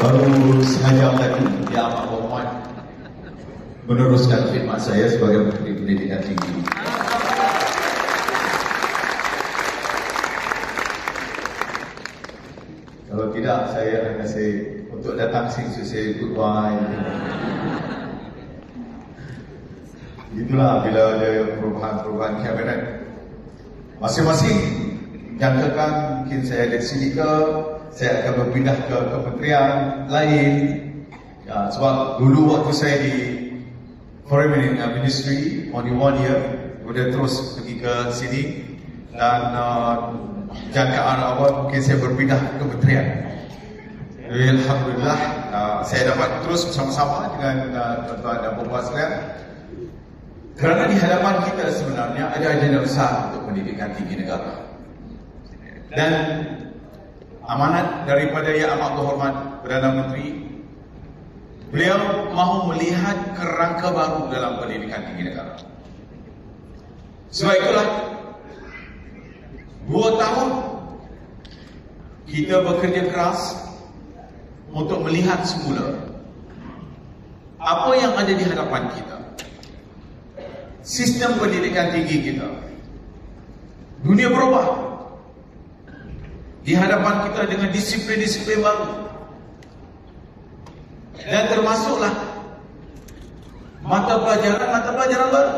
Baru setengah jam tadi, Yang Amat Berhormat meneruskan khidmat saya sebagai Menteri Pendidikan Tinggi. Kalau tidak, saya akan kasi untuk datang sini saya goodbye. Itulah bila ada perubahan-perubahan kabinet. Masing-masing jangkakan mungkin saya ada di sini ke, saya akan berpindah ke kementerian lain. Ya, sebab dulu waktu saya di Foreign Ministry, only 1 year, kemudian terus pergi ke sini dan jangkaan awal mungkin saya berpindah ke kementerian. Alhamdulillah, saya dapat terus bersama-sama dengan tuan-tuan dan puan-puan sekalian. Kerana di hadapan kita sebenarnya ada agenda besar untuk pendidikan tinggi negara. Dan amanat daripada Yang Amat Berhormat Perdana Menteri, beliau mahu melihat kerangka baru dalam pendidikan tinggi negara. Sebab itulah 2 tahun kita bekerja keras untuk melihat semula apa yang ada di hadapan kita. Sistem pendidikan tinggi kita. Dunia berubah. Di hadapan kita dengan disiplin-disiplin baru. Dan termasuklah mata pelajaran baru.